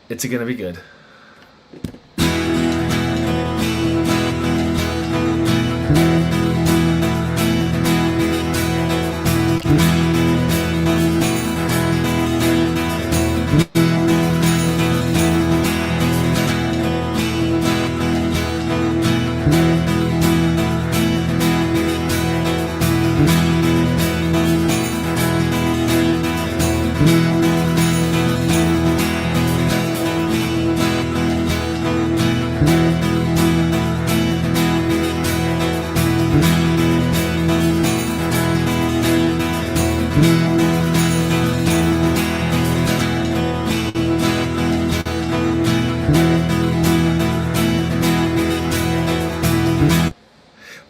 It's going to be good.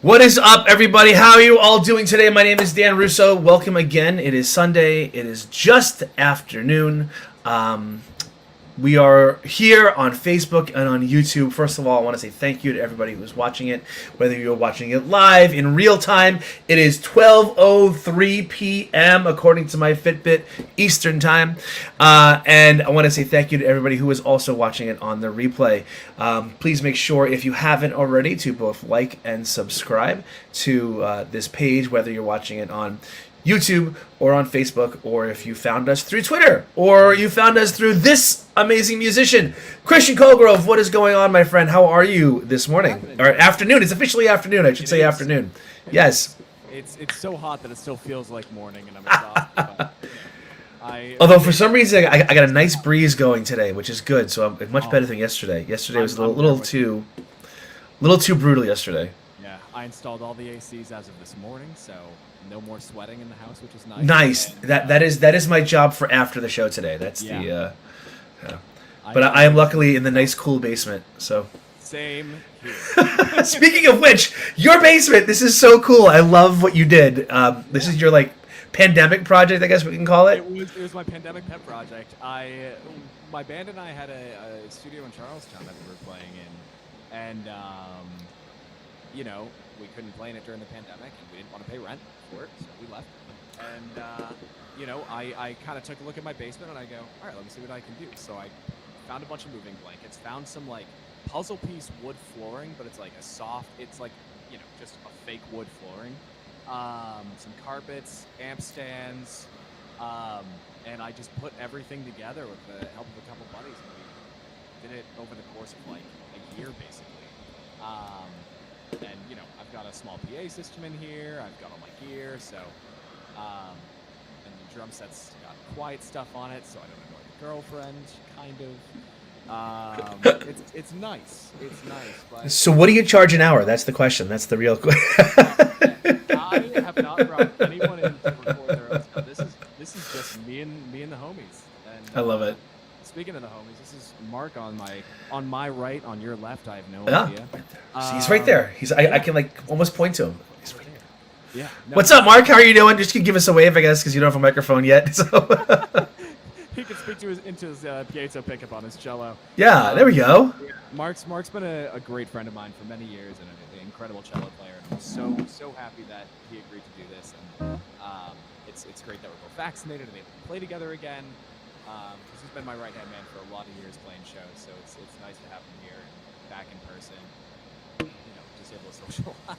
What is up, everybody? How are you all doing today? My name is Dan Russo. Welcome again. It is Sunday. It is just afternoon. We are here on Facebook and on YouTube. First of all, I want to say thank you to everybody who's watching it, whether you're watching it live in real time. It is 12:03 p.m. according to my Fitbit Eastern Time. And I want to say thank you to everybody who is also watching it on the replay. Please make sure, if you haven't already, to both like and subscribe to this page, whether you're watching it on YouTube or on Facebook, or if you found us through Twitter, or you found us through this amazing musician, Christian Colegrove. What is going on, my friend? How are you this morning? Or afternoon. It's officially afternoon. I should say afternoon. Yes. It's so hot that it still feels like morning, and I'm exhausted. Although for some reason I got a nice breeze going today, which is good. So I'm much better than yesterday. Yesterday was a little too brutal yesterday. Yeah, I installed all the ACs as of this morning, so no more sweating in the house, which is nice. Nice. And, that is my job for after the show today. That's the. But I am luckily in the nice, cool basement. So. Same here. Speaking of which, your basement. This is so cool. I love what you did. This is your pandemic project, I guess we can call it. It was my pandemic pet project. My band and I had a studio in Charlestown that we were playing in, and we couldn't play in it during the pandemic, and we didn't want to pay rent for it, so we left. And I kind of took a look at my basement, and I go, all right, let me see what I can do. So I found a bunch of moving blankets, found some puzzle piece wood flooring, but it's a soft, it's just a fake wood flooring. Some carpets, amp stands, and I just put everything together with the help of a couple buddies, and we did it over the course of a year, basically. And I've got a small PA system in here, I've got all my gear, so, and the drum set's got quiet stuff on it, so I don't annoy the girlfriend, kind of. It's nice. It's nice. But So what do you charge an hour? That's the question. That's the real question. I have not brought anyone in to record their own stuff. This is just me and the homies. And, I love it. Speaking of the homies, this is Mark on my right, on your left. I have no idea. He's right there. I can almost point to him. He's right there. Yeah. No, What's up, Mark? How are you doing? Just give us a wave, I guess, because you don't have a microphone yet. So. He can speak to into his piezo pickup on his cello. Yeah, there we go. Yeah. Mark's been a great friend of mine for many years, and an incredible cello player. And I'm so happy that he agreed to do this, and it's great that we're both vaccinated and able to play together again. Because he's been my right-hand man for a lot of years playing shows, so it's nice to have him here and back in person. Just able to socialize.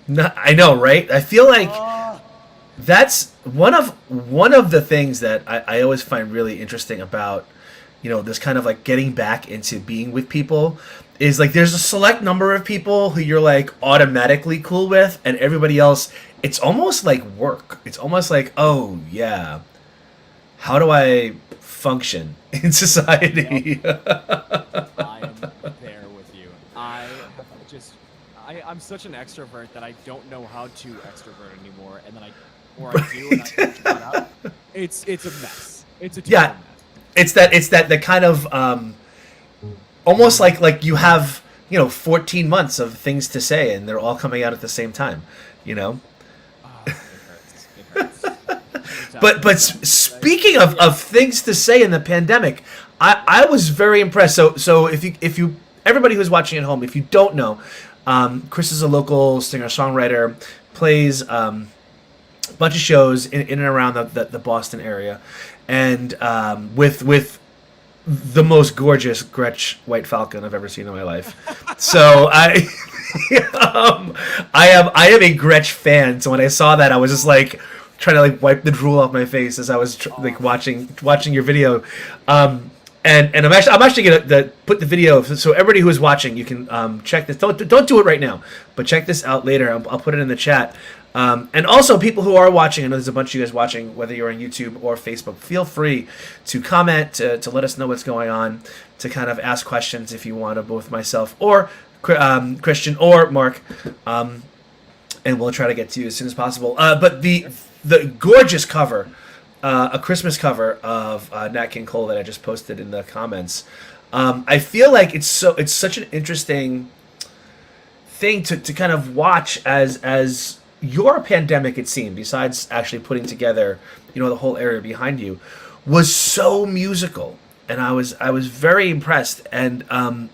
No, I know, right? I feel like that's one of the things that I always find really interesting about this kind of getting back into being with people is there's a select number of people who you're automatically cool with, and everybody else it's almost like work. It's almost like, oh yeah, how do I function in society? I am there with you. I'm such an extrovert that I don't know how to extrovert anymore, and then I do, and I can't shut up. It's a mess. It's a total mess. It's that the kind of almost like you have 14 months of things to say, and they're all coming out at the same time. It hurts. But speaking of things to say in the pandemic, I was very impressed. So if you everybody who's watching at home, if you don't know, Chris is a local singer-songwriter, plays a bunch of shows in and around the Boston area, and with the most gorgeous Gretsch White Falcon I've ever seen in my life. So I am a Gretsch fan. So when I saw that, I was just like trying to like wipe the drool off my face as I was like watching your video. And I'm actually gonna put the video so everybody who is watching, you can check this. Don't do it right now, but check this out later. I'll put it in the chat. And also, people who are watching, I know there's a bunch of you guys watching, whether you're on YouTube or Facebook, feel free to comment, to let us know what's going on, to kind of ask questions if you want of both myself or Christian or Mark, and we'll try to get to you as soon as possible. But the gorgeous cover, a Christmas cover of Nat King Cole that I just posted in the comments, I feel like it's such an interesting thing to kind of watch as your pandemic, it seemed, besides actually putting together, the whole area behind you, was so musical, and I was very impressed. And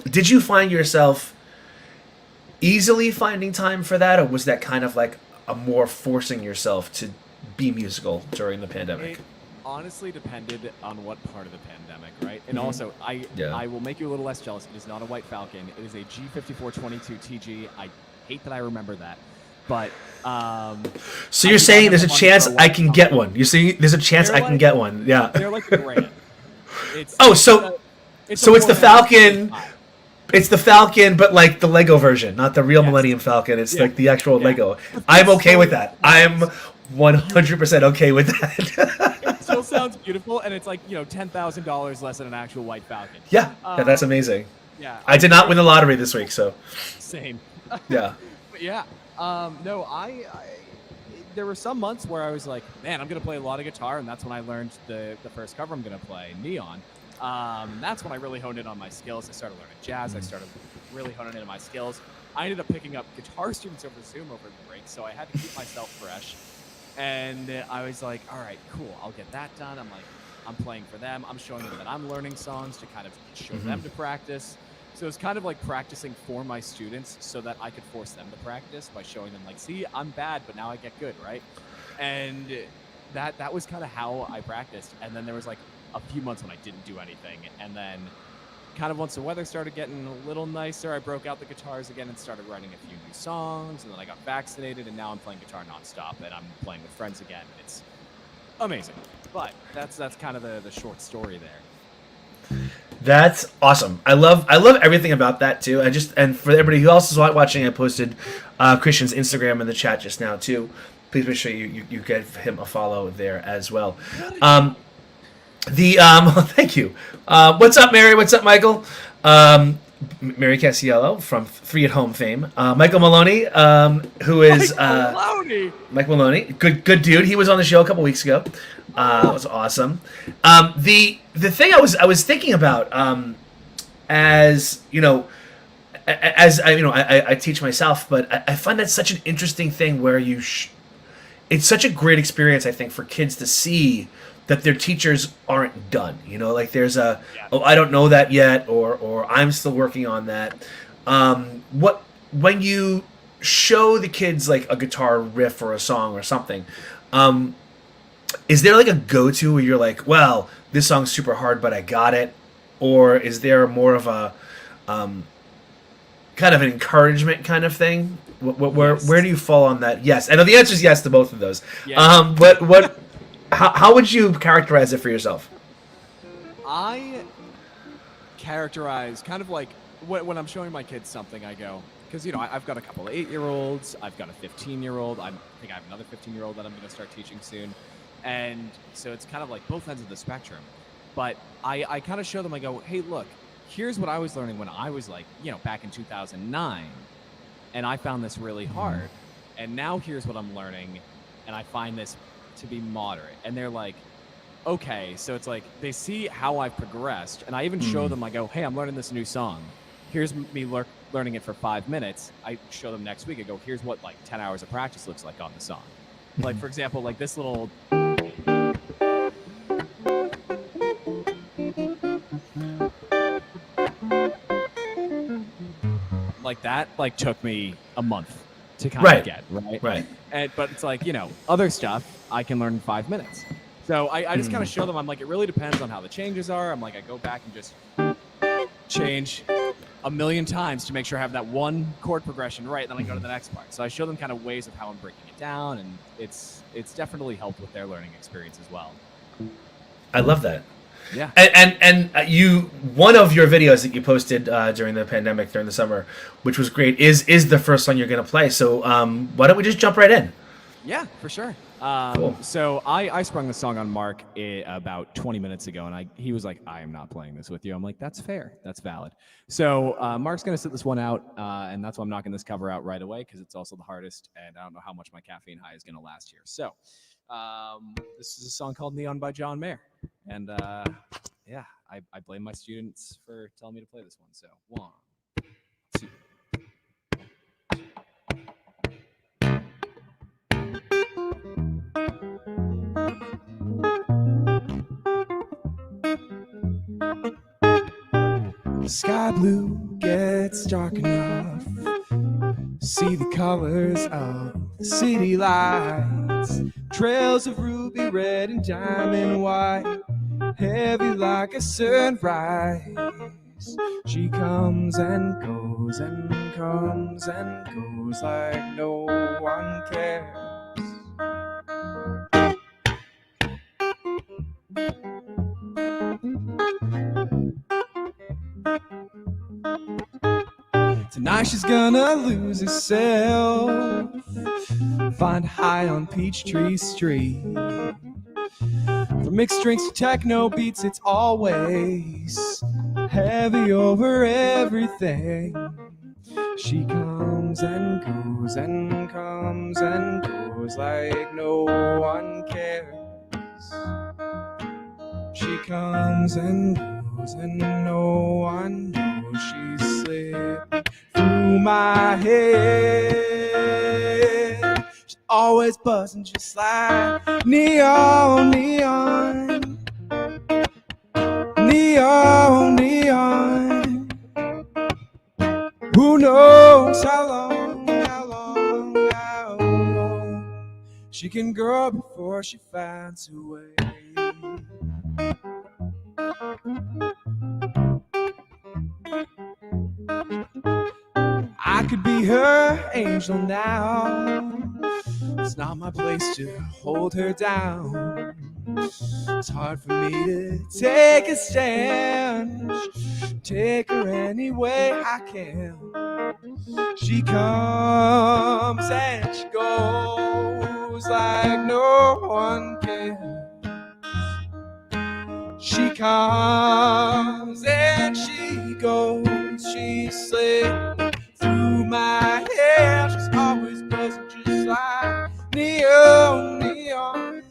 did you find yourself easily finding time for that, or was that kind of like a more forcing yourself to be musical during the pandemic? It honestly depended on what part of the pandemic, right? And also, I will make you a little less jealous. It is not a White Falcon. It is a G5422 TG. I hate that I remember that. But so you're saying there's a chance I can get one? You're saying there's a chance I can get one? Yeah. They're like the brand. So it's the Falcon. It's the Falcon, but like the Lego version, not the real Millennium Falcon. It's like the actual Lego. I'm okay with that. I'm 100% okay with that. It still sounds beautiful, and it's like $10,000 less than an actual White Falcon. Yeah, that's amazing. Yeah. I did not win the lottery this week, so. Same. Yeah. But yeah. No, there were some months where I was like, man, I'm going to play a lot of guitar, and that's when I learned the first cover I'm going to play, Neon. That's when I really honed in on my skills. I started learning jazz. I started really honing in on my skills. I ended up picking up guitar students over Zoom over the break, so I had to keep myself fresh. And I was like, all right, cool, I'll get that done. I'm playing for them. I'm showing them that I'm learning songs to kind of show them to practice. So it's kind of like practicing for my students so that I could force them to practice by showing them, like, see, I'm bad, but now I get good, right? And that was kind of how I practiced. And then there was like a few months when I didn't do anything. And then kind of once the weather started getting a little nicer, I broke out the guitars again and started writing a few new songs. And then I got vaccinated, and now I'm playing guitar nonstop, and I'm playing with friends again. It's amazing. But that's kind of the short story there. That's awesome. I love everything about that too. And for everybody who else is watching, I posted Christian's Instagram in the chat just now too. Please make sure you give him a follow there as well. Thank you. What's up, Mary? What's up, Michael? Mary Casiello from 3 at Home fame. Michael Maloney, who is Mike Maloney, good dude. He was on the show a couple weeks ago. It was awesome. The thing I was thinking about, as I teach myself, but I find that such an interesting thing where it's such a great experience, I think, for kids to see that their teachers aren't done. Like there's I don't know that yet, or I'm still working on that. When you show the kids like a guitar riff or a song or something, is there like a go-to where you're like, well, this song's super hard, but I got it? Or is there more of a kind of an encouragement kind of thing? Where do you fall on that? Yes. I know the answer is yes to both of those. Yeah. How would you characterize it for yourself? I characterize kind of like when I'm showing my kids something, I go, because I've got a couple of 8-year-olds, I've got a 15-year-old, I think I have another 15-year-old that I'm going to start teaching soon, and so it's kind of like both ends of the spectrum. But I kind of show them, I go, hey, look, here's what I was learning when I was like, back in 2009, and I found this really hard, and now here's what I'm learning, and I find this to be moderate. And they're like, okay. So it's like they see how I've progressed, and I even show them, I go, hey, I'm learning this new song, here's me learning it for 5 minutes. I show them next week, I go, here's what like 10 hours of practice looks like on the song. Like, for example, like this little like that like took me a month to kind of get, right? Right. But it's like, other stuff I can learn in 5 minutes. So I just kind of show them. I'm like, it really depends on how the changes are. I'm like, I go back and just change a million times to make sure I have that one chord progression right. Then I go to the next part. So I show them kind of ways of how I'm breaking it down, and it's definitely helped with their learning experience as well. I love that. Yeah. And you, one of your videos that you posted during the pandemic, during the summer, which was great, is the first song you're going to play. So why don't we just jump right in? Yeah, for sure. Cool. So I sprung the song on Mark about 20 minutes ago, and he was like, I am not playing this with you. I'm like, that's fair. That's valid. So Mark's going to sit this one out, and that's why I'm knocking this cover out right away, because it's also the hardest, and I don't know how much my caffeine high is going to last here. So this is a song called Neon by John Mayer. And yeah, I blame my students for telling me to play this one. So 1, 2. The sky blue gets dark enough, see the colors of the city lights, trails of ruby red and diamond white, heavy like a sunrise. She comes and goes and comes and goes like no one cares. Tonight she's gonna lose herself, find high on Peachtree Street. From mixed drinks to techno beats, it's always heavy over everything. She comes and goes and comes and goes like no one cares. She comes and goes and no one knows she's slipping through my head. She's always buzzing just like neon, neon, neon, neon. Who knows how long, how long, how long she can grow before she finds her way. I could be her angel now. It's not my place to hold her down. It's hard for me to take a stand, take her any way I can. She comes and she goes like no one can. She comes and she goes, she's slipping through my hair. She's always buzzing just like neon, neon,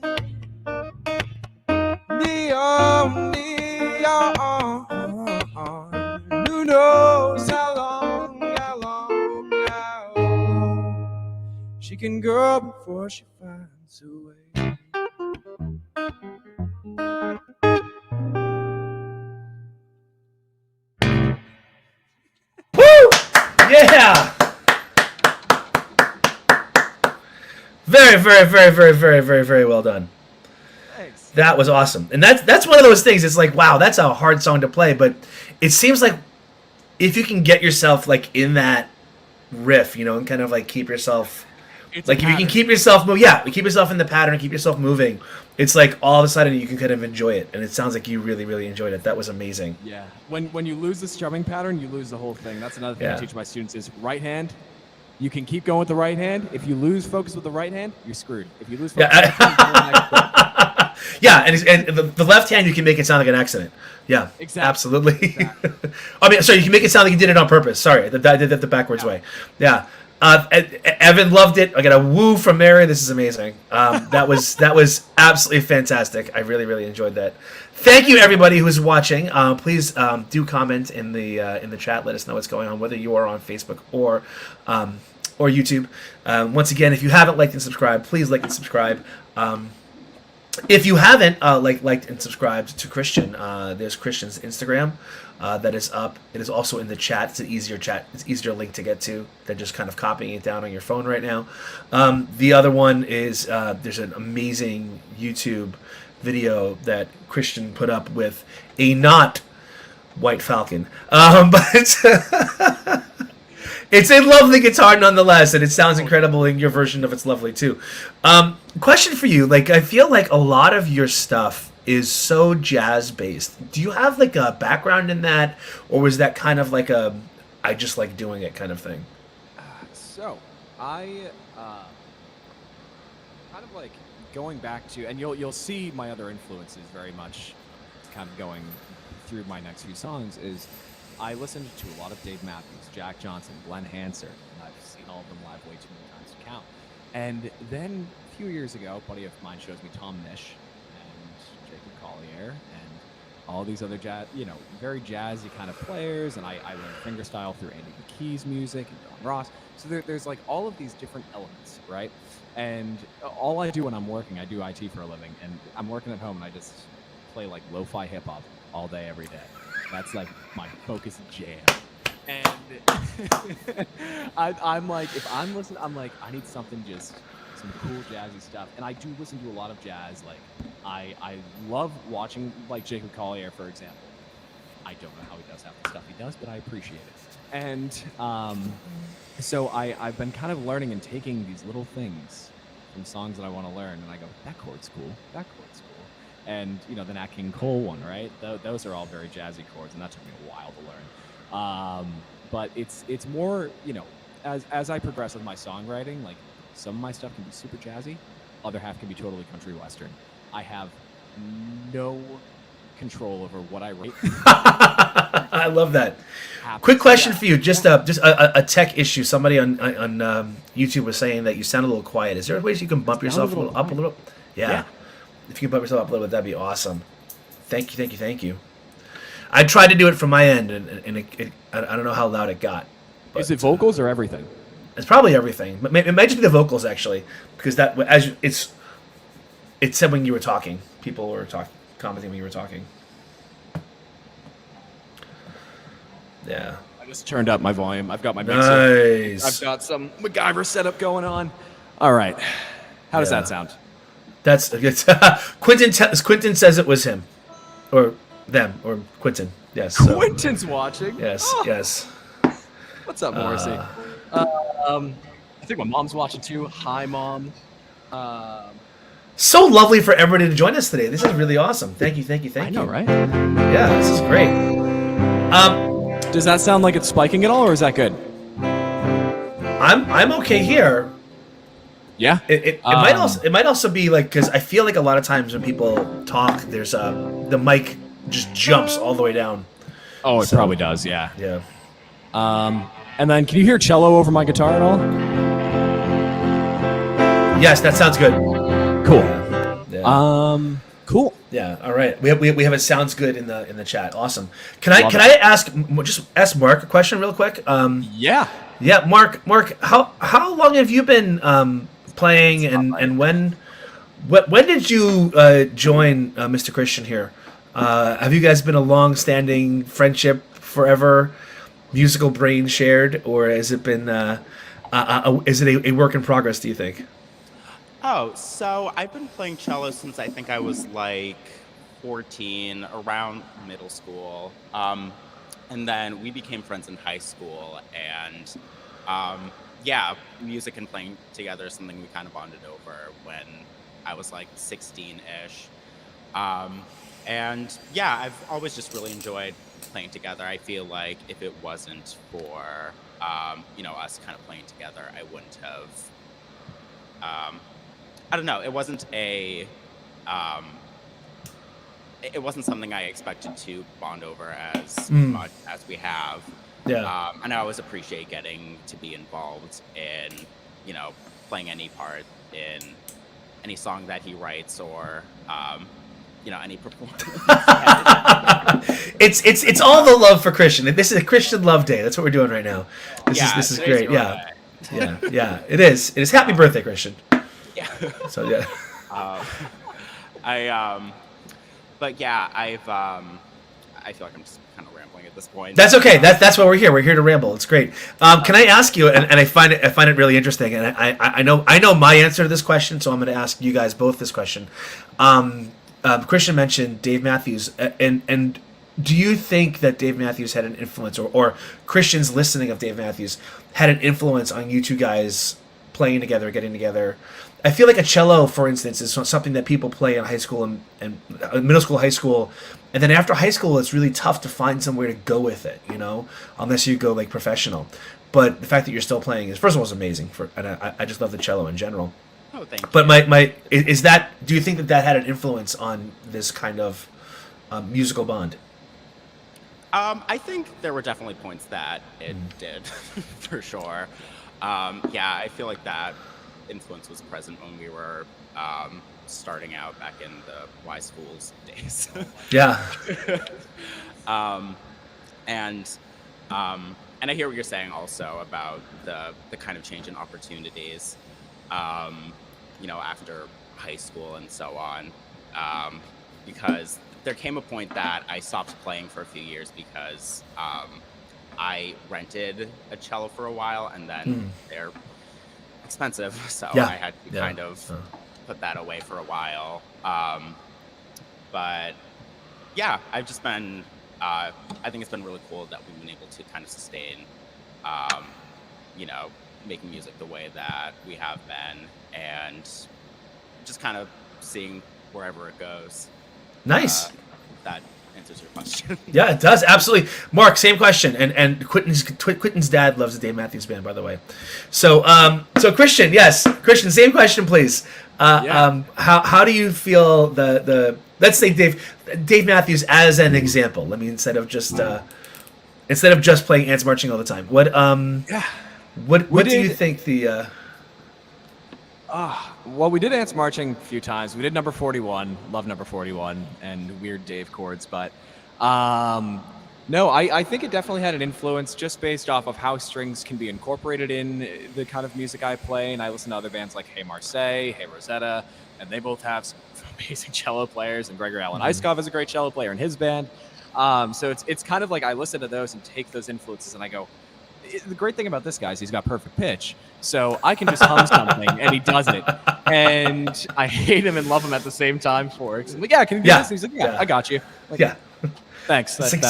neon, neon. Who knows how long, how long, how long she can go before she finds her way. Yeah. Very, very, very, very, very, very, very well done. Thanks. That was awesome. And that's one of those things. It's like, wow, that's a hard song to play, but it seems like if you can get yourself like in that riff, you know, and kind of like keep yourself like if you can keep yourself keep yourself in the pattern, keep yourself moving. It's like all of a sudden you can kind of enjoy it, and it sounds like you really, really enjoyed it. That was amazing. Yeah. When you lose the strumming pattern, you lose the whole thing. That's another thing I teach my students is right hand. You can keep going with the right hand. If you lose focus with the right hand, you're screwed. If you lose focus with the left hand, yeah, and the left hand, you can make it sound like an accident. Yeah, exactly. Absolutely. Exactly. I mean, sorry, you can make it sound like you did it on purpose. Sorry, I did that the backwards way. Yeah. Evan loved it. I got a woo from Mary. This is amazing. That was absolutely fantastic. I really, really enjoyed that. Thank you, everybody who's watching. Please do comment in the chat. Let us know what's going on, whether you are on Facebook or YouTube. Once again, if you haven't liked and subscribed, please like and subscribe. If you haven't liked and subscribed to Christian, there's Christian's Instagram that is up. It is also in the chat. It's an easier chat. It's easier link to get to than just kind of copying it down on your phone right now. The other one is there's an amazing YouTube video that Christian put up with a not white falcon, but it's a lovely guitar nonetheless, and it sounds incredible in your version of It's Lovely too. Question for you, like, I feel like a lot of your stuff is so jazz based. Do you have like a background in that, or was that kind of like a I just like doing it kind of thing? So I kind of like going back to, and you'll see my other influences very much kind of going through my next few songs, is I listened to a lot of Dave Matthews, Jack Johnson, Glenn Hansard, and I've seen all of them live way too many times to count. And then a few years ago, a buddy of mine shows me Tom Nish and Jacob Collier and all these other jazz, very jazzy kind of players, and I learned fingerstyle through Andy McKee's music and Don Ross. So there's like all of these different elements, right? And all I do when I'm working, I do IT for a living, and I'm working at home and I just play like lo-fi hip hop all day, every day. That's like my focus jam. And I'm like, if I'm listening, I'm like, I need something, just some cool jazzy stuff. And I do listen to a lot of jazz. Like I love watching like Jacob Collier, for example. I don't know how he does half the stuff he does, but I appreciate it. And so I've been kind of learning and taking these little things from songs that I want to learn, and I go, that chord's cool, that chord's cool. And the Nat King Cole one, right? Those are all very jazzy chords, and that took me a while to learn. But it's more, as I progress with my songwriting, like some of my stuff can be super jazzy, other half can be totally country western. I have no control over what I write. I love that. Quick question for you, just a tech issue. Somebody on YouTube was saying that you sound a little quiet. Is there ways you can bump yourself up a little? Yeah. If you can bump yourself up a little bit, that'd be awesome. Thank you. I tried to do it from my end, and I don't know how loud it got. But, is it vocals or everything? It's probably everything, but it might just be the vocals actually, because that it said when you were talking, people were commenting when you were talking. Yeah. I just turned up my volume. I've got my mixer. Nice. I've got some MacGyver setup going on. All right. How does that sound? That's Quentin says it was him, or them, or Quentin. Yes. So. Quentin's watching. Yes. Oh. Yes. What's up, Morrissey? I think my mom's watching too. Hi, Mom. So lovely for everybody to join us today. This is really awesome. Thank you. I know, right? Yeah, this is great. Does that sound like it's spiking at all, or is that good? I'm okay here. Yeah. It might also be like, because I feel like a lot of times when people talk, there's the mic just jumps all the way down. Oh, it probably does. Yeah. Yeah. And then can you hear cello over my guitar at all? Yes, that sounds good. Cool. Yeah. Cool. Yeah. All right. We have it sounds good in the chat. Awesome. Can I ask Mark a question real quick? Yeah. Yeah, Mark. How long have you been playing, and when did you join Mr. Christian here? Have you guys been a long-standing friendship forever, musical brain shared, or has it been is it a work in progress, do you think? Oh, so I've been playing cello since I think I was like 14, around middle school. And then we became friends in high school, and music and playing together is something we kind of bonded over when I was like 16-ish. And yeah, I've always just really enjoyed playing together. I feel like if it wasn't for us kind of playing together, I wouldn't have I don't know, it wasn't something I expected to bond over as much as we have. Yeah. And I always appreciate getting to be involved in, playing any part in any song that he writes, or any performance. It's all the love for Christian. This is a Christian Love Day. That's what we're doing right now. This is great. Yeah. Yeah. It is. It is. Happy birthday, Christian. Yeah. So yeah. I feel like I'm just kind of rambling at this point. That's okay. That's why we're here. We're here to ramble. It's great. Can I ask you? And I find it really interesting. And I know my answer to this question, so I'm going to ask you guys both this question. Christian mentioned Dave Matthews, and do you think that Dave Matthews had an influence, or Christian's listening of Dave Matthews had an influence on you two guys playing together, getting together? I feel like a cello, for instance, is something that people play in high school and middle school, high school, and then after high school, it's really tough to find somewhere to go with it, unless you go like professional. But the fact that you're still playing is, first of all, is amazing. And I just love the cello in general. Oh, thank you. But is that? Do you think that had an influence on this kind of musical bond? I think there were definitely points that it did, for sure. I feel like that influence was present when we were starting out back in the Wise Fools days. Yeah. And I hear what you're saying also about the kind of change in opportunities, after high school and so on, because there came a point that I stopped playing for a few years because I rented a cello for a while, and then they're expensive, so I had to kind of put that away for a while. But yeah, I've just been, I think it's been really cool that we've been able to kind of sustain, making music the way that we have been, and just kind of seeing wherever it goes. Nice. That answers your question. Yeah, it does. Absolutely. Mark, same question. And Quentin's dad loves the Dave Matthews Band, by the way. So Christian, yes. Christian, same question, please. How do you feel the let's say Dave Matthews as an example. Let me instead of just playing Ants Marching all the time. What do you think the Well, we did Ants Marching a few times. We did number 41, love number 41, and weird Dave chords. But no, I think it definitely had an influence just based off of how strings can be incorporated in the kind of music I play. And I listen to other bands like Hey Marseille, Hey Rosetta, and they both have some amazing cello players. And Gregory Alan Eiskov is a great cello player in his band. So it's kind of like I listen to those and take those influences and I go, the great thing about this guy is he's got perfect pitch. So I can just hum something and he does it. And I hate him and love him at the same time for it. I'm like, yeah, can you do this? And he's like, yeah, I got you. Like, thanks. That's great.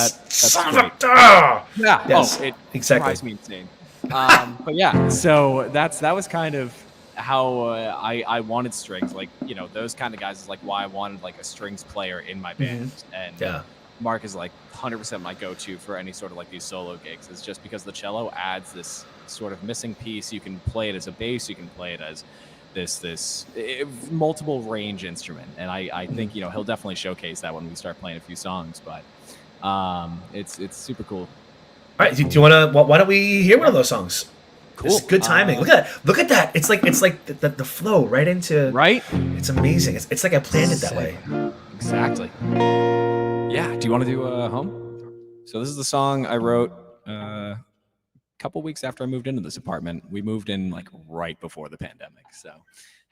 Yeah. Yes, it exactly. drives me insane. But yeah, so that was kind of how I wanted strings. Like, those kind of guys is like why I wanted like a strings player in my band. And Mark is like 100% my go-to for any sort of like these solo gigs. It's just because the cello adds this sort of missing piece. You can play it as a bass, you can play it as this multiple range instrument, and I think he'll definitely showcase that when we start playing a few songs. But it's super cool. All right, do you want to? Why don't we hear one of those songs? Cool. It's good timing. Look at that. It's like the flow right into right. It's amazing. It's like I planned it that way. Exactly. Yeah. Do you want to do Home? So this is the song I wrote a couple weeks after I moved into this apartment. We moved in like right before the pandemic, so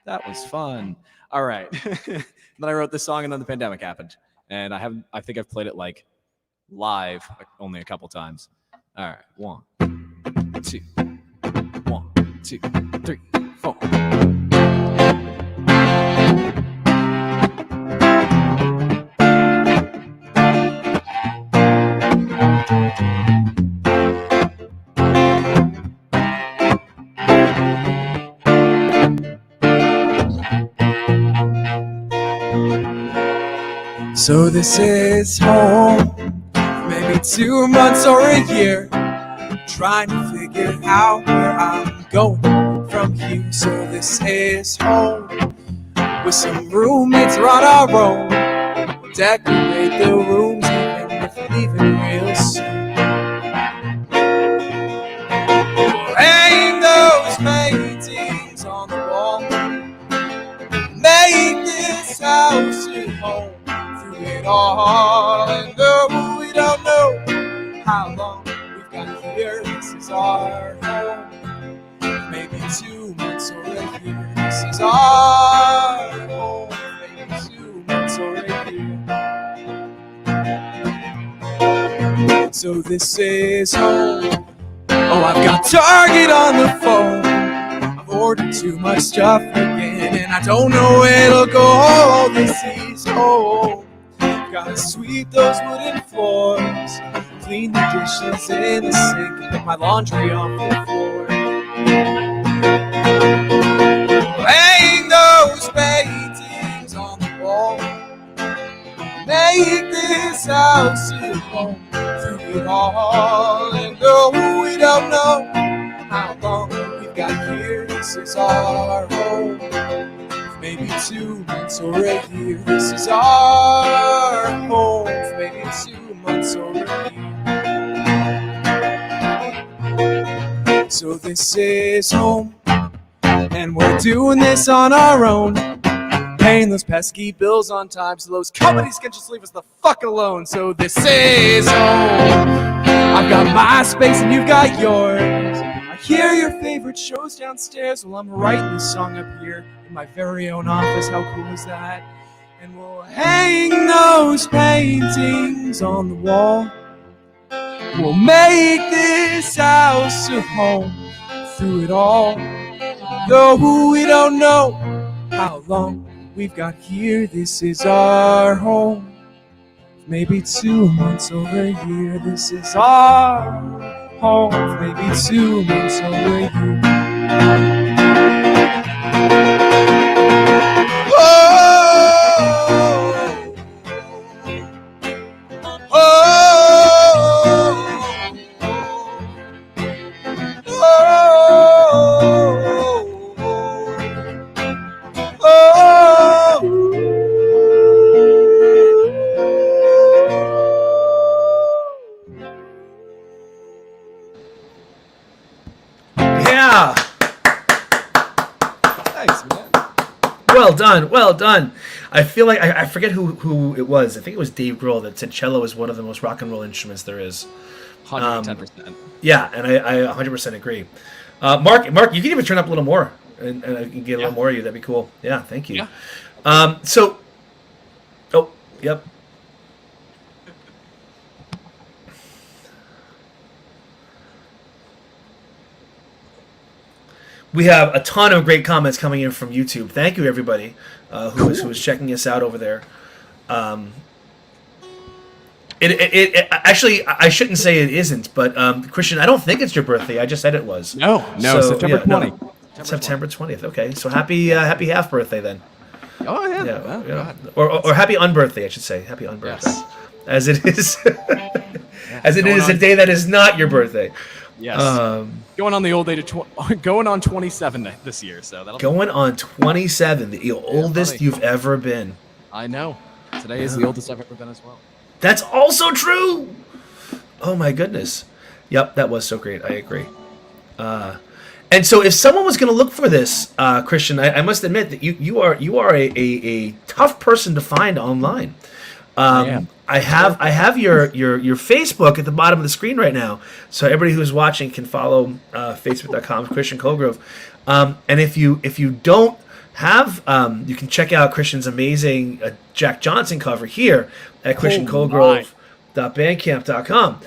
that was fun. All right. Then I wrote this song, and then the pandemic happened, and I think I've played it like live only a couple times. All right, 1, 2, 1, 2, 3, 4. So this is home, maybe 2 months or a year, trying to figure out where I'm going from here. So this is home, with some roommates on our own. We'll decorate the rooms even if leaving real soon. We'll hang those paintings on the wall, make this house your home. It all, and though we don't know how long we've got here, this is our home. Maybe 2 months or a year, this is our home. Maybe 2 months or a year. So this is home. Oh, I've got Target on the phone. I've ordered too much stuff again, and I don't know where it'll go. This is home. home. Gotta sweep those wooden floors, clean the dishes in the sink, and put my laundry on the floor. Hang those paintings on the wall. Make this house your home through it all. And no, we don't know how long we've got here. This is our home. Maybe 2 months or a year. This is our home. Maybe 2 months or a year. So this is home, and we're doing this on our own. Paying those pesky bills on time so those companies can just leave us the fuck alone. So this is home. I've got my space and you've got yours. I hear your favorite shows downstairs while I'm writing this song up here in my very own office. How cool is that? And we'll hang those paintings on the wall. We'll make this house a home through it all. Though we don't know how long we've got here. This is our home. Maybe 2 months or a year. This is our home. Maybe 2 months or a year. Yeah. Thanks, man. Well done. Well done. I feel like I forget who it was. I think it was Dave Grohl that said cello is one of the most rock and roll instruments there is. 110%. Yeah, and I 100% agree. Mark, you can even turn up a little more and I can get a little more of you. That'd be cool. Yeah, thank you. Yeah. Yep. We have a ton of great comments coming in from YouTube. Thank you, everybody who is checking us out over there. Actually, I shouldn't say it isn't, but Christian, I don't think it's your birthday. I just said it was. No, So, September 20. September 20th. Okay, so happy half birthday then. Oh, yeah. Yeah, Oh, yeah. God. Or happy unbirthday, I should say. Happy unbirthday. Yes. As it is, as it Going is a on- day that is not your birthday. Yes. Going on the old day to going on 27 this year, so that'll. Going on 27, the oldest buddy. you've ever been. I know. Today is the oldest I've ever been as well. That's also true. Oh my goodness. Yep, that was so great. I agree. And so, if someone was going to look for this, Christian, I must admit that you are a tough person to find online. I have your Facebook at the bottom of the screen right now, so everybody who's watching can follow Facebook.com Christian Colegrove. And if you don't have, you can check out Christian's amazing Jack Johnson cover here at ChristianColegrove.bandcamp.com.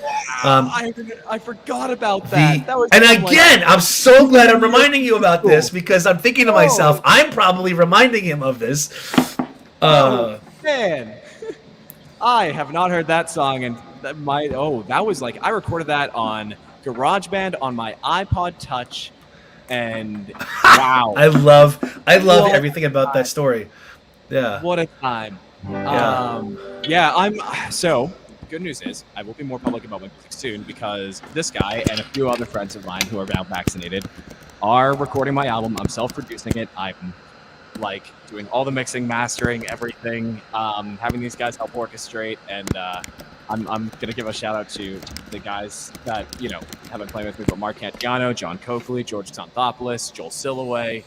I forgot about that. That was And from, like, again, I'm so glad I'm reminding you about this because I'm thinking to myself, I'm probably reminding him of this. Man, I have not heard that song, and that was like I recorded that on GarageBand on my iPod Touch, and wow, I love What everything about that story. Yeah. what a time! So good news is I will be more public about my music soon because this guy and a few other friends of mine who are now vaccinated are recording my album. I'm self-producing it. I'm like doing all the mixing, mastering, everything, having these guys help orchestrate, and I'm gonna give a shout out to the guys that have been playing with me, but Mark Cantiano, John Coakley, George Xanthopoulos, Joel Silloway,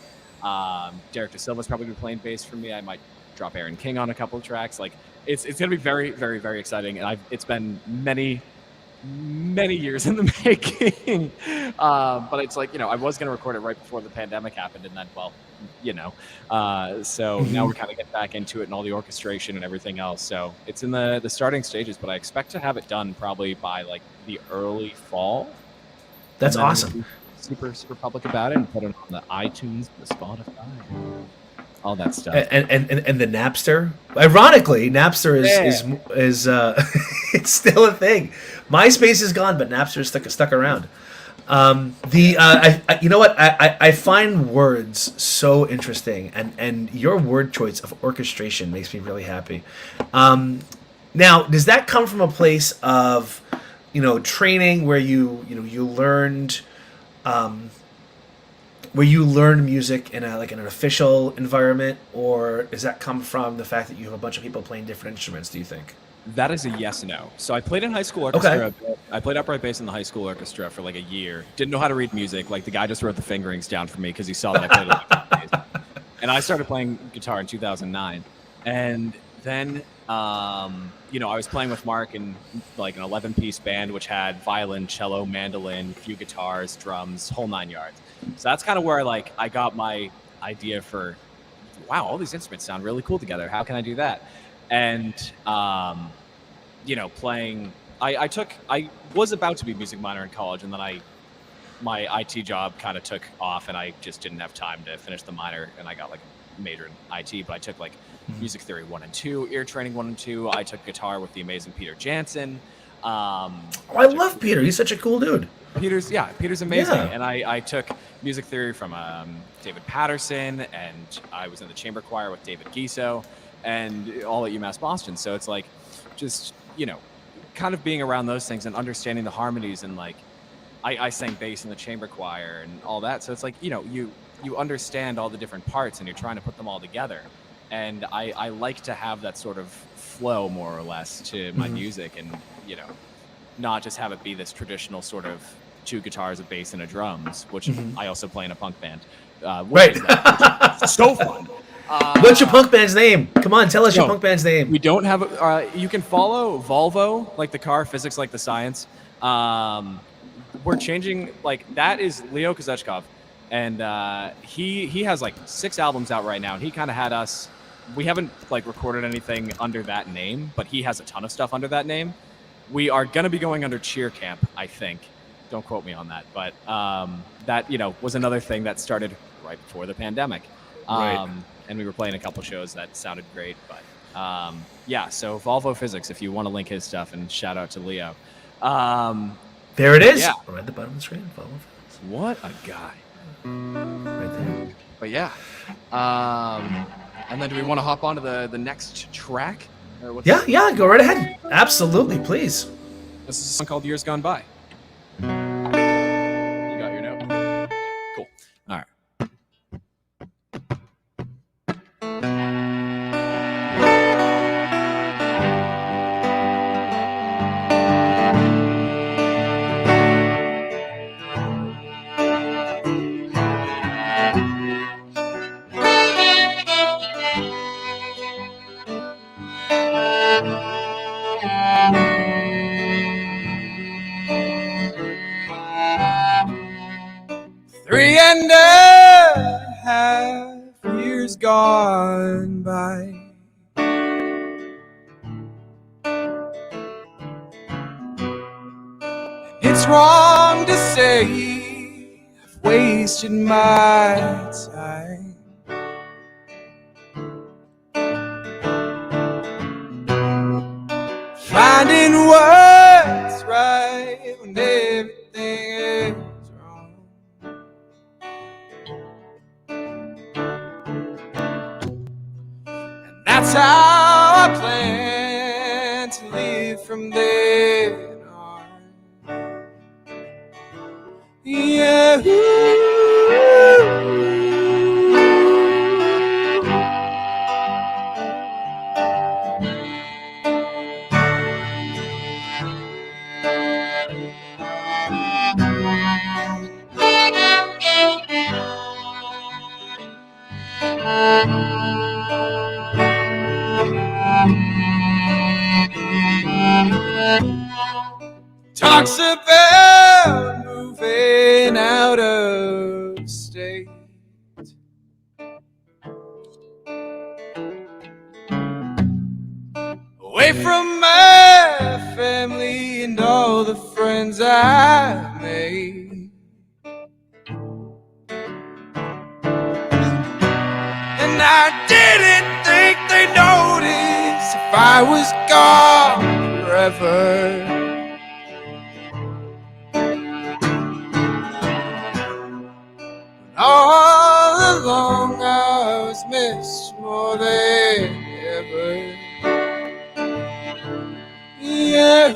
Derek DeSilva's probably been playing bass for me. I might drop Aaron King on a couple of tracks. Like it's gonna be very, very, very exciting, and it's been many years in the making. But it's like, I was going to record it right before the pandemic happened. And then, so now we're kind of getting back into it and all the orchestration and everything else. So it's in the starting stages, but I expect to have it done probably by like the early fall. That's And then awesome. we'll be super, super public about it and put it on the iTunes, the Spotify. all that stuff. And the Napster. Ironically, Napster is it's still a thing. MySpace is gone, but Napster is stuck around. You know what? I find words so interesting, and your word choice of orchestration makes me really happy. Now, does that come from a place of, training where you learned, music in an official environment, or does that come from the fact that you have a bunch of people playing different instruments? Do you think? That is a yes and no. So I played in high school orchestra. Okay. I played upright bass in the high school orchestra for like a year. Didn't know how to read music. Like the guy just wrote the fingerings down for me because he saw that I played upright bass. And I started playing guitar in 2009. And then, I was playing with Mark in like an 11-piece band, which had violin, cello, mandolin, few guitars, drums, whole 9 yards. So that's kind of where I got my idea for, wow, all these instruments sound really cool together. How can I do that? And, playing, I was about to be a music minor in college, and then my IT job kind of took off, and I just didn't have time to finish the minor, and I got like a major in IT, but I took like music theory 1 and 2, ear training 1 and 2. I took guitar with the amazing Peter Jansen. I love Peter. He's such a cool dude. Peter's amazing. Yeah. And I took music theory from David Patterson, and I was in the chamber choir with David Giso, and all at UMass Boston. So it's like just, kind of being around those things and understanding the harmonies, and like I sang bass in the chamber choir and all that. So it's like, you understand all the different parts and you're trying to put them all together. And I like to have that sort of flow more or less to my music, and, not just have it be this traditional sort of 2 guitars, a bass, and a drums, which I also play in a punk band. Right. So fun. What's your punk band's name? Come on, tell us your punk band's name. We don't have you can follow Volvo, like the car, physics like the science. We're changing, that is Leo Kozechkov, and he has 6 albums out right now, and he kind of had us. We haven't recorded anything under that name, but he has a ton of stuff under that name. We are going to be going under Cheer Camp, I think. Don't quote me on that, but that was another thing that started right before the pandemic. Right. And we were playing a couple shows that sounded great, but so Volvo Physics, if you want to link his stuff, and shout out to Leo. There it is. Yeah. Right at the bottom of the screen. Volvo Physics. What a guy. Right there. But yeah. And then do we want to hop on to the next track? Or what's Yeah, go right ahead. Absolutely, please. This is a song called Years Gone By. You got your note? Cool. All right. Three and a half years gone by. It's wrong to say I've wasted my time. Finding what's right when everything is wrong. And that's how I plan to live from then on. Yeah. Talks about moving out of state. Away from my family and all the friends I made. And I didn't think they noticed if I was gone forever. All along I was missed more than ever. Yeah.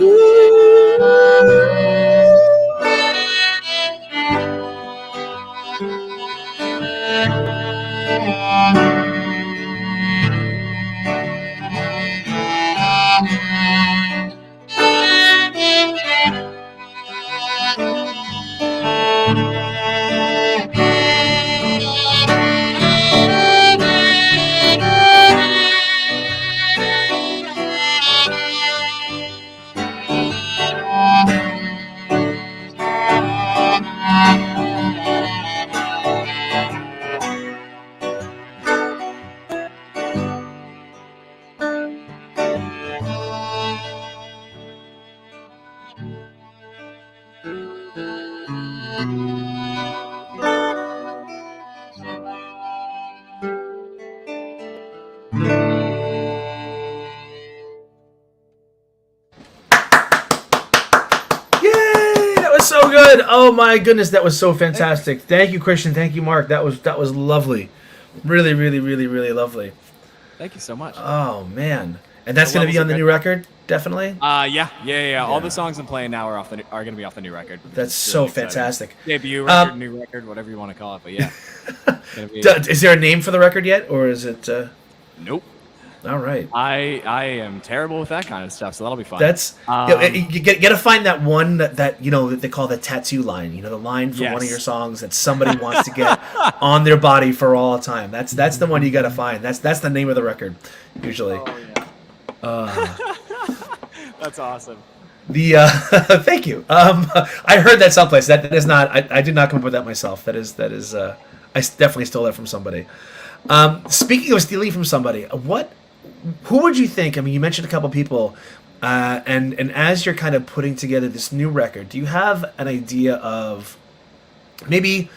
Yay! That was so good. Oh my goodness, that was so fantastic. Thank you, Christian. Thank you, Mark. That was lovely. Really, really, really, really lovely. Thank you so much. Oh man. And that's The going to be levels on the are new good. record, definitely. Yeah. All the songs I'm playing now are going to be off the new record. which That's is so really exciting. fantastic. Debut record, new record, whatever you want to call it. But yeah, it's gonna be, Is there a name for the record yet, or is it? nope. All right. I am terrible with that kind of stuff, so that'll be fun. That's you got to find that one that you know that they call the tattoo line. You know, the line from one of Yes. your songs that somebody wants to get on their body for all time. That's the one you got to find. That's the name of the record, usually. Oh, yeah. That's awesome. The thank you. I heard that someplace. That is not. I did not come up with that myself. That is. I definitely stole that from somebody. Speaking of stealing from somebody, who would you think? I mean, you mentioned a couple people, and as you're kind of putting together this new record, do you have an idea of maybe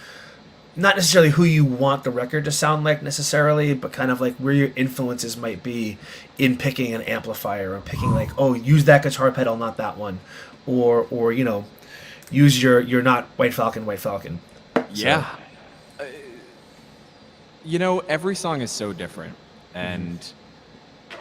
not necessarily who you want the record to sound like necessarily, but kind of like where your influences might be in picking an amplifier or picking like, oh, use that guitar pedal, not that one, or you know, use your not White Falcon. Yeah. You know, every song is so different, and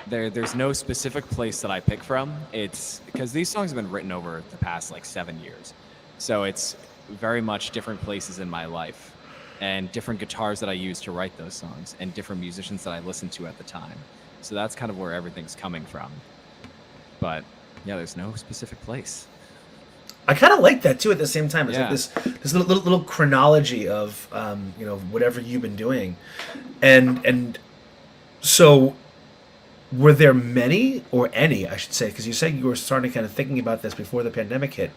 there's no specific place that I pick from. It's because these songs have been written over the past like 7 years, so it's very much different places in my life, and different guitars that I use to write those songs, and different musicians that I listened to at the time. So that's kind of where everything's coming from. But yeah, there's no specific place. I kind of like that too. At the same time, it's Yeah. like this little chronology of you know, whatever you've been doing, and so were there many or any, I should say, because you said you were starting kind of thinking about this before the pandemic hit.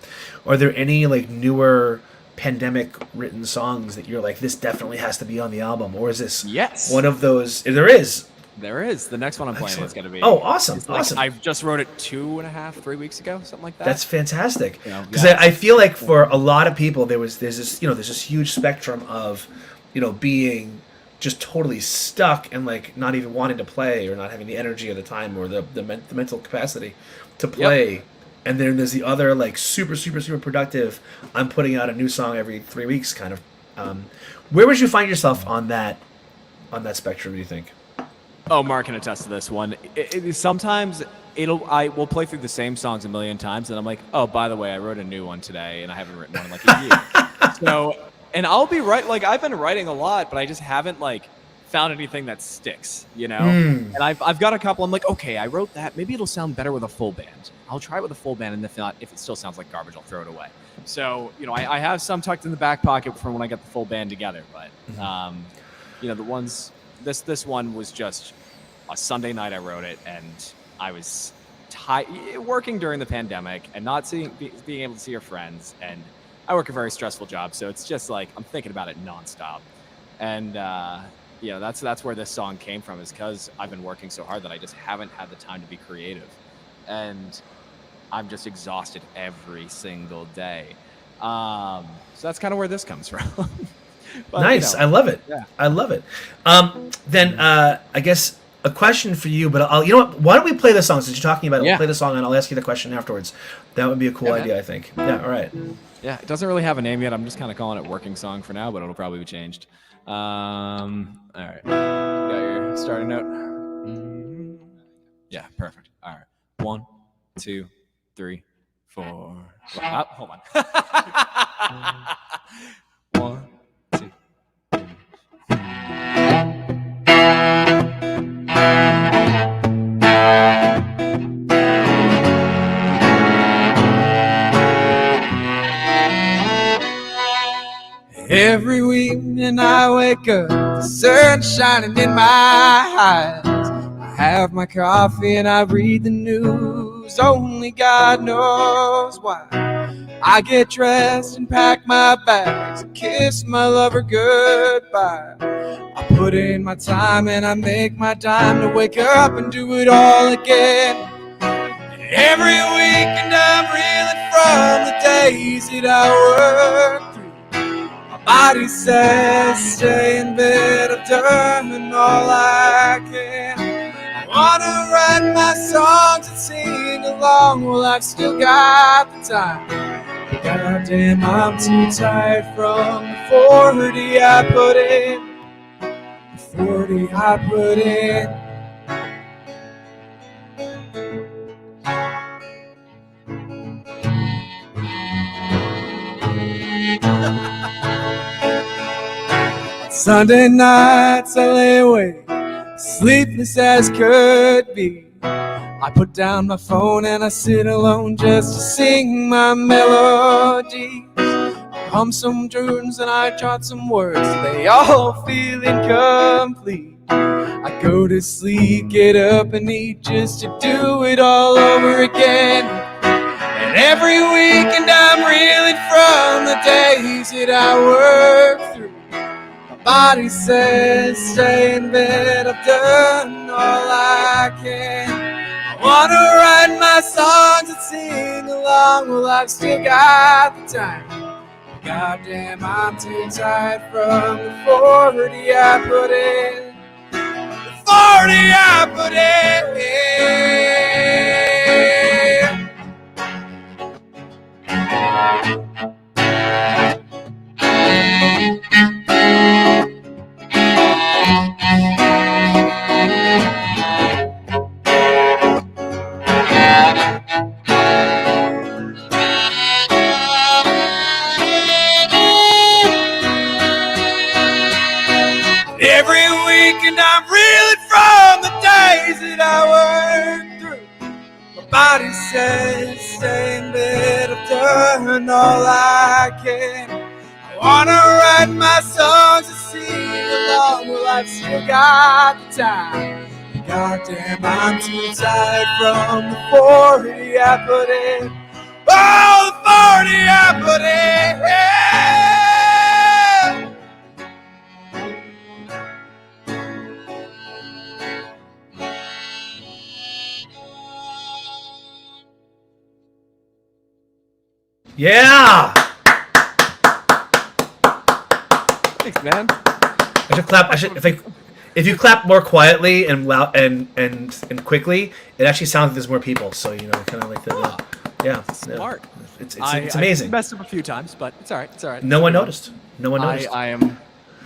Are there any like newer pandemic written songs that you're like, this definitely has to be on the album, or is this Yes. one of those? There is. There is. The next one I'm playing Excellent. is going to be. Oh, awesome, it's like- awesome. I just wrote it 2.5, 3 weeks ago, something like that. That's fantastic. You know, Because yeah. I feel like for a lot of people, there's this huge spectrum of, you know, being just totally stuck and like not even wanting to play or not having the energy or the time or the mental capacity to play. And then there's the other like super productive. I'm putting out a new song every 3 weeks kind of. Where would you find yourself on that spectrum? Do you think? Oh, Mark can attest to this one. Sometimes I will play through the same songs a million times, and I'm like, oh, by the way, I wrote a new one today, and I haven't written one in like a year. So, and I'll be like I've been writing a lot, but I just haven't like found anything that sticks, you know. And I've got a couple. I'm like, okay, I wrote that. Maybe it'll sound better with a full band. I'll try it with a full band, and if not, if it still sounds like garbage, I'll throw it away. So, you know, I have some tucked in the back pocket from when I got the full band together, but you know, the ones. This one was just a Sunday night I wrote it, and I was working during the pandemic and not being able to see your friends, and I work a very stressful job, so it's just like I'm thinking about it nonstop. And you know, that's where this song came from, is because I've been working so hard that I just haven't had the time to be creative, and I'm just exhausted every single day. So that's kind of where this comes from. But, Nice. I love it. Yeah. I love it. Then I guess a question for you, but you know what? Why don't we play the song since you're talking about it? Yeah. We'll play the song and I'll ask you the question afterwards. That would be a cool Yeah, man. idea, I think. Yeah. All right. Yeah, it doesn't really have a name yet. I'm just kind of calling it Working Song for now, but it'll probably be changed. All right. You got your starting note? Yeah, perfect. All right. 1, 2, 3, 4. Hold on. 1, 2. Every evening I wake up, the sun shining in my eyes. I have my coffee and I read the news. Only God knows why. I get dressed and pack my bags and kiss my lover goodbye. I put in my time and I make my time to wake up and do it all again. And every weekend I'm reeling from the days that I worked through. Body says stay in bed, I've done all I can. I wanna write my songs and sing along, well I've still got the time. But goddamn, I'm too tired from the 40 I put in. The 40 I put in. Sunday nights I lay awake, sleepless as could be. I put down my phone and I sit alone just to sing my melodies. I hum some tunes and I jot some words, they all feel incomplete. I go to sleep, get up and eat just to do it all over again. And every weekend I'm reeling from the days that I worked through. Body says stay in bed, I've done all I can. I wanna write my songs and sing along, well I've still got the time. Goddamn, I'm too tired from the 40 I put in. The 40 I put in. Every weekend I'm reeling from the days that I worked through. My body says stay in bed, I've done all I can. I wanna write my songs and sing along, well I've still got the time. Goddamn, I'm too tired from the 40 I put in. Oh, the 40 I put in. Yeah. Thanks, man. I should clap. If you clap more quietly and loud and quickly, it actually sounds like there's more people. So kind of like the yeah. Smart. It's amazing. I messed up a few times, but it's all right. It's all right. No one noticed. No one noticed. I am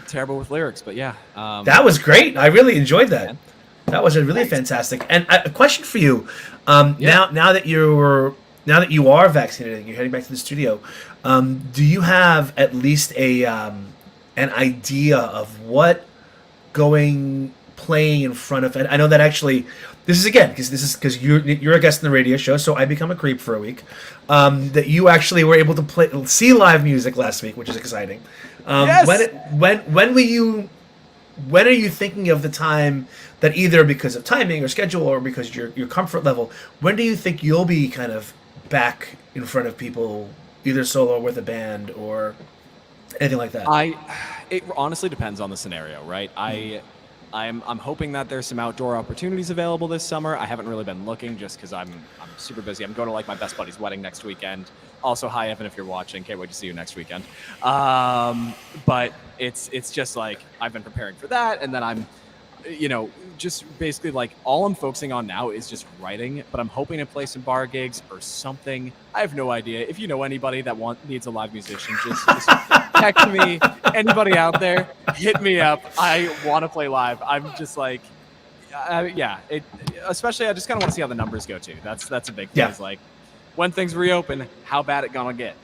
terrible with lyrics, but yeah. That was great. I really enjoyed that. Man. That was really fantastic. And a question for you. Yeah. Now that you are vaccinated, you're heading back to the studio. Do you have at least an idea of what playing in front of? And I know that actually, this is because you're a guest in the radio show, so I become a creep for a week. That you actually were able to see live music last week, which is exciting. Yes. When are you thinking of the time that either because of timing or schedule or because your comfort level, when do you think you'll be kind of back in front of people, either solo or with a band or anything like that? It honestly depends on the scenario, right? I'm hoping that there's some outdoor opportunities available this summer. I haven't really been looking just because I'm super busy. I'm going to like my best buddy's wedding next weekend. Also, hi Evan, if you're watching, can't wait to see you next weekend. But it's just like I've been preparing for that, and then I'm, just basically like all I'm focusing on now is just writing. But I'm hoping to play some bar gigs or something. I have no idea. If you know anybody that needs a live musician, just text me. Anybody out there, hit me up. I want to play live. I'm just like, especially I just kind of want to see how the numbers go too. That's a big thing. Is like when things reopen, how bad it gonna get?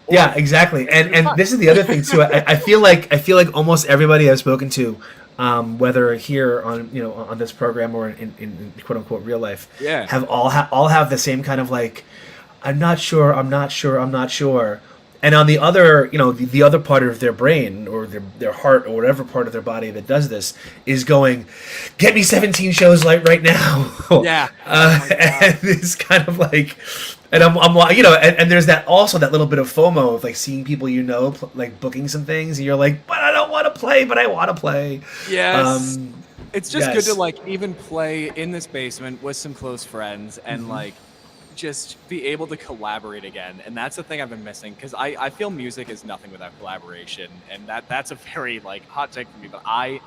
Yeah, exactly. And this is the other thing too. I feel like almost everybody I've spoken to, whether here on this program or in quote unquote real life, have all have the same kind of like, I'm not sure. And on the other, the other part of their brain or their heart or whatever part of their body that does this is going, get me 17 shows right now. Yeah. And it's kind of like, and I'm and there's that little bit of FOMO of like seeing people like booking some things, and you're like, but I don't want to play, but I want to play. Yes. It's just good to like even play in this basement with some close friends and like just be able to collaborate again. And that's the thing I've been missing, because I feel music is nothing without collaboration, and that's a very like hot take for me, but I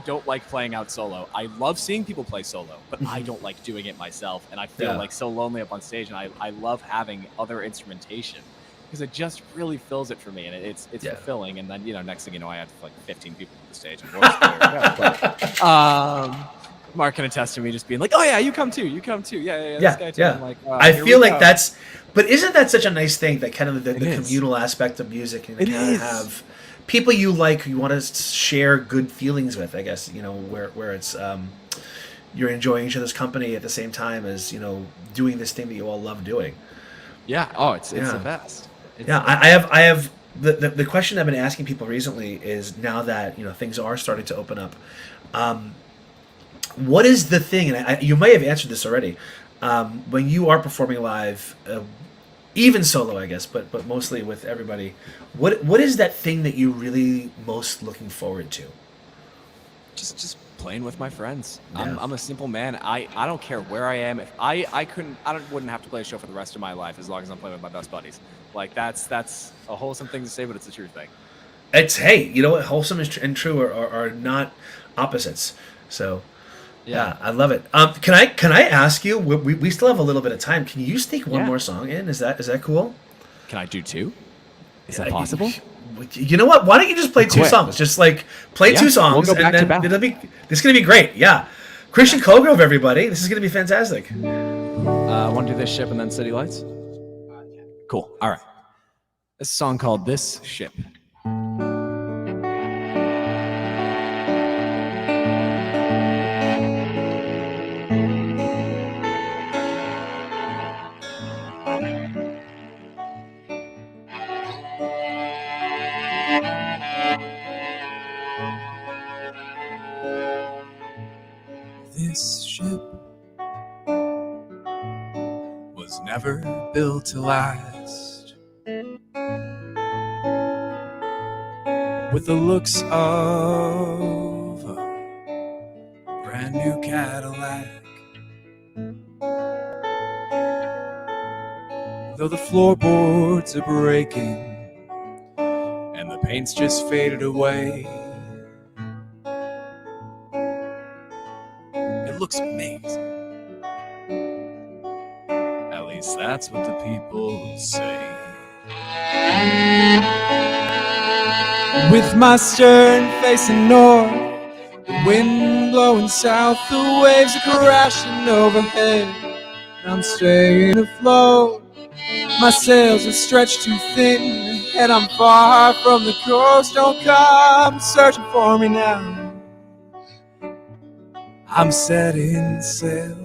don't like playing out solo. I love seeing people play solo, but I don't like doing it myself, and I feel like so lonely up on stage, and I love having other instrumentation because it just really fills it for me, and it's fulfilling. And then next thing you know, I have like 15 people on the stage, and Mark can attest to me just being like, oh yeah, you come too, yeah, this guy too. I'm like, I feel like that's, but isn't that such a nice thing, that kind of the communal aspect of music, and kind of have people you want to share good feelings with, I guess, where it's you're enjoying each other's company at the same time as doing this thing that you all love doing. Yeah. It's the best. I have the question I've been asking people recently is, now that things are starting to open up, what is the thing, and you may have answered this already, when you are performing live, even solo, I guess, but mostly with everybody, what is that thing that you really most looking forward to? Just playing with my friends. Yeah. I'm a simple man. I don't care where I am. If I wouldn't have to play a show for the rest of my life as long as I'm playing with my best buddies. Like that's a wholesome thing to say, but it's a true thing. It's, hey, you know what? Wholesome and true are not opposites. So. Yeah, I love it. Can I ask you? We still have a little bit of time. Can you sneak one more song in? Is that cool? Can I do two? Is that possible? You know what? Why don't you just play two songs? Just like play two songs, we'll go back and then this is gonna be great. Yeah, Christian Colegrove, everybody. This is gonna be fantastic. Want to do This Ship and then City Lights? Cool. All right. This is a song called This Ship. This ship was never built to last, with the looks of a brand new Cadillac. Though the floorboards are breaking and the paint's just faded away, it looks amazing. At least that's what the people say. With my stern facing north, the wind blowing south, the waves are crashing overhead, and I'm staying afloat. My sails are stretched too thin, and I'm far from the coast. Don't come searching for me now, I'm setting sail.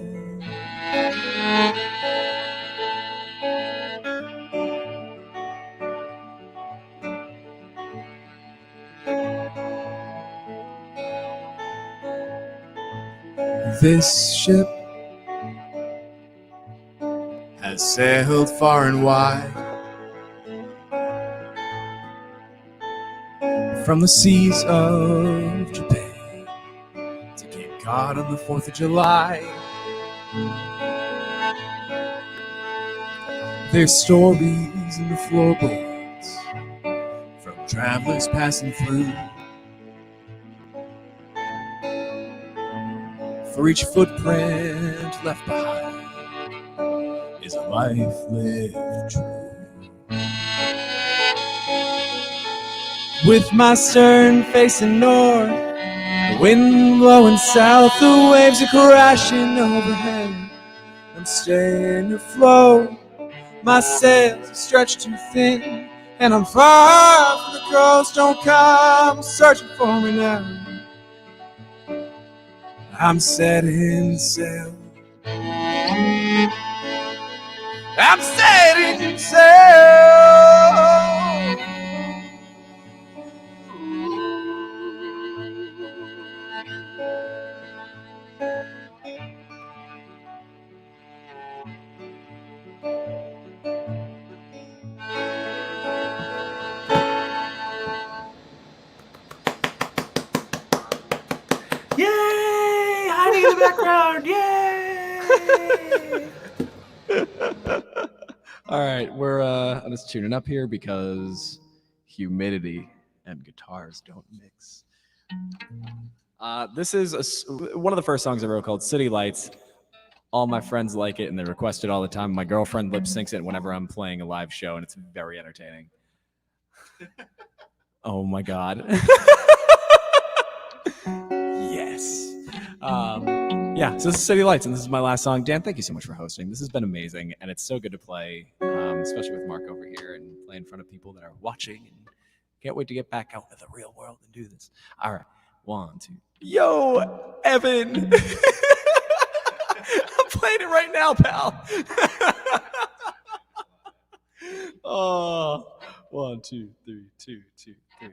This ship has sailed far and wide, from the seas of Japan caught on the 4th of July. There's stories in the floorboards from travelers passing through. For each footprint left behind is a life lived true. With my stern facing north, the wind blowing south, the waves are crashing overhead. I'm staying afloat, my sails are stretched too thin, and I'm far from the coast. Don't come searching for me now. I'm setting sail. I'm setting sail. Yay! Hiding in the background. Yay! All right, I'm just tuning up here because humidity and guitars don't mix. This is one of the first songs I wrote called City Lights. All my friends like it, and they request it all the time. My girlfriend lip syncs it whenever I'm playing a live show, and it's very entertaining. Oh my God. Yes. Yeah, so this is City Lights, and this is my last song. Dan, thank you so much for hosting. This has been amazing, and it's so good to play, especially with Mark over here and play in front of people that are watching. And can't wait to get back out into the real world and do this. All right, 1, 2. Yo, Evan. I'm playing it right now, pal. Oh, 1, 2, 3, 2, 2, 3.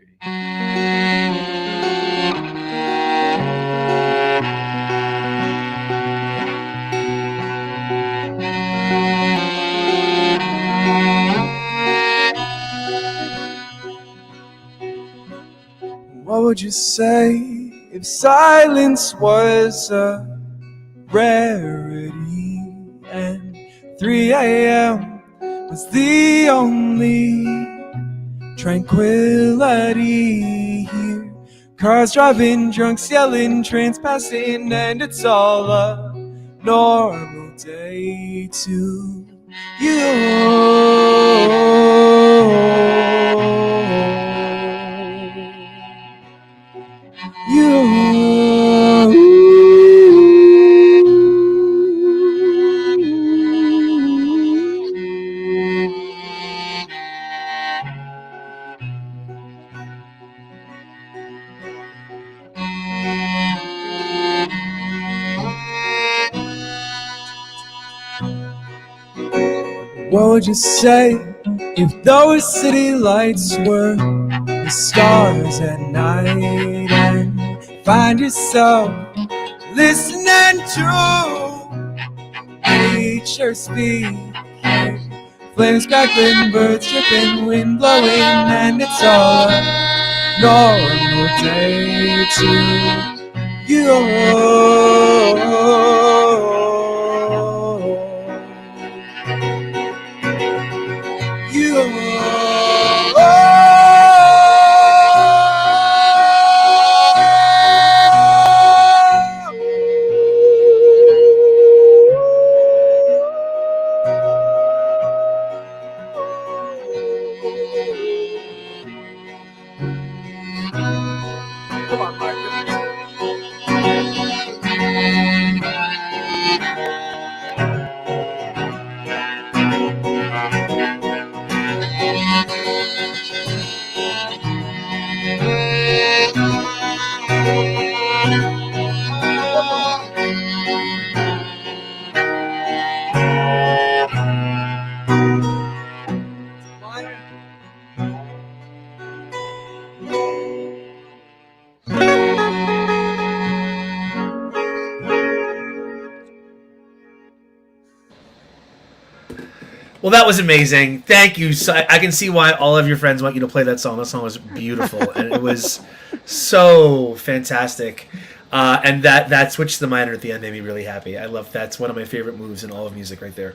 What would you say if silence was a rarity and 3 a.m. was the only tranquility here? Cars driving, drunks yelling, trains passing, and it's all a normal day to What would you say if those city lights were the stars at night, and find yourself listening to nature speak? Flames crackling, birds chirping, wind blowing, and it's all a normal day to Well, that was amazing. Thank you. So I can see why all of your friends want you to play that song. That song was beautiful, and it was so fantastic. And that switch to the minor at the end made me really happy. I love that's one of my favorite moves in all of music right there.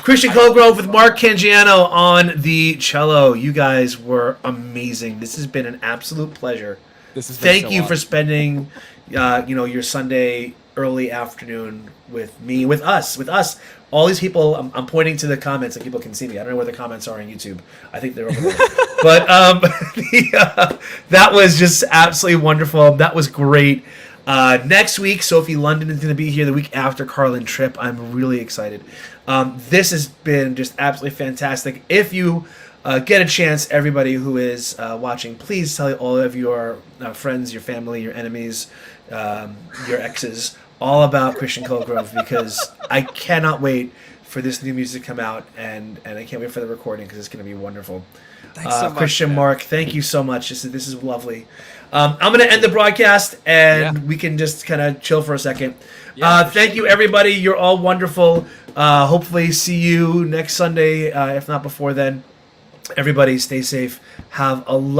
Christian Colegrove with Mark Cangiano on the cello. You guys were amazing. This has been an absolute pleasure. Thank you for spending your Sunday early afternoon with me, with us. All these people, I'm pointing to the comments that people can see me. I don't know where the comments are on YouTube. I think they're over there. But that was just absolutely wonderful. That was great. Next week, Sophie London is going to be here. The week after, Carlin Tripp. I'm really excited. This has been just absolutely fantastic. If you get a chance, everybody who is watching, please tell all of your friends, your family, your enemies, your exes, all about Christian Colegrove, because I cannot wait for this new music to come out, and I can't wait for the recording because it's going to be wonderful. Thanks so much, Christian, man. Mark, thank you so much. This is lovely. I'm going to end the broadcast, and we can just kind of chill for a second. Thank you, everybody. You're all wonderful. Hopefully see you next Sunday, if not before then. Everybody stay safe. Have a